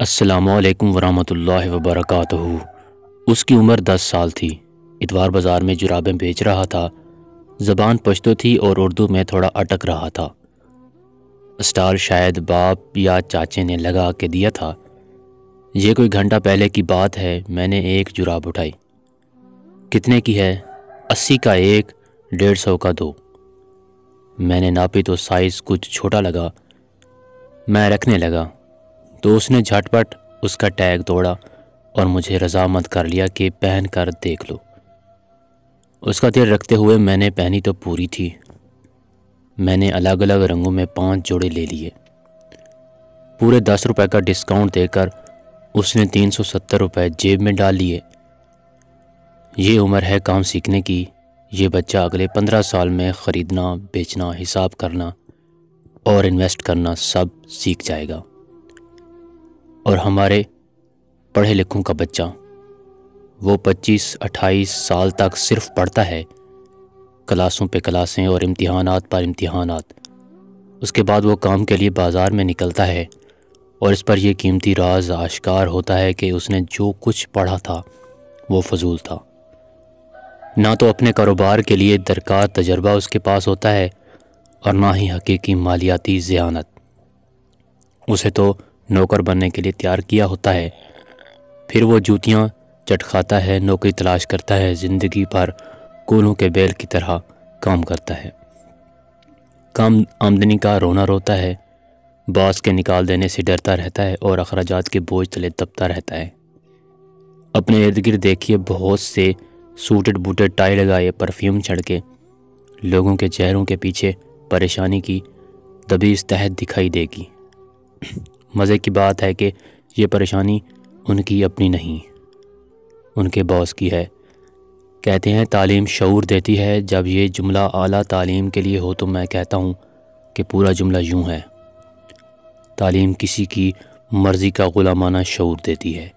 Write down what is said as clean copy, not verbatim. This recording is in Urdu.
السلام علیکم ورحمۃ اللہ وبرکاتہ۔ اس کی عمر 10 سال تھی۔ اتوار بازار میں جرابیں بیچ رہا تھا۔ زبان پشتو تھی اور اردو میں تھوڑا اٹک رہا تھا۔ اسٹال شاید باپ یا چاچے نے لگا کے دیا تھا۔ یہ کوئی گھنٹہ پہلے کی بات ہے۔ میں نے ایک جراب اٹھائی۔ کتنے کی ہے؟ 80 کا ایک، 150 کا دو۔ میں نے ناپی تو سائز کچھ چھوٹا لگا۔ میں رکھنے لگا تو اس نے جھٹ پٹ اس کا ٹیگ توڑا اور مجھے رضامند کر لیا کہ پہن کر دیکھ لو۔ اس کا دل رکھتے ہوئے میں نے پہنی تو پوری تھی۔ میں نے الگ الگ رنگوں میں 5 جوڑے لے لیے۔ پورے 10 روپے کا ڈسکاؤنٹ دے کر اس نے 370 روپے جیب میں ڈال لیے۔ یہ عمر ہے کام سیکھنے کی۔ یہ بچہ اگلے 15 سال میں خریدنا، بیچنا، حساب کرنا اور انویسٹ کرنا سب سیکھ جائے گا۔ اور ہمارے پڑھے لکھوں کا بچہ، وہ 25-28 سال تک صرف پڑھتا ہے، کلاسوں پہ کلاسیں اور امتحانات پر امتحانات۔ اس کے بعد وہ کام کے لیے بازار میں نکلتا ہے اور اس پر یہ قیمتی راز آشکار ہوتا ہے کہ اس نے جو کچھ پڑھا تھا وہ فضول تھا۔ نہ تو اپنے کاروبار کے لیے درکار تجربہ اس کے پاس ہوتا ہے اور نہ ہی حقیقی مالیاتی ذہانت۔ اسے تو نوکر بننے کے لیے تیار کیا ہوتا ہے، پھر وہ جوتیاں چٹ کھاتا ہے، نوکری تلاش کرتا ہے، زندگی بھر کولوں کے بیل کی طرح کام کرتا ہے، کم آمدنی کا رونا روتا ہے، باس کے نکال دینے سے ڈرتا رہتا ہے اور اخراجات کے بوجھ تلے دبتا رہتا ہے۔ اپنے ارد گرد دیکھیے، بہت سے سوٹڈ بوٹڈ ٹائی لگائے، پرفیوم چھڑکے لوگوں کے چہروں کے پیچھے پریشانی کی دبی تحت دکھائی دے گی۔ مزے کی بات ہے کہ یہ پریشانی ان کی اپنی نہیں، ان کے باس کی ہے۔ کہتے ہیں تعلیم شعور دیتی ہے۔ جب یہ جملہ اعلیٰ تعلیم کے لیے ہو تو میں کہتا ہوں کہ پورا جملہ یوں ہے: تعلیم کسی کی مرضی کا غلامانہ شعور دیتی ہے۔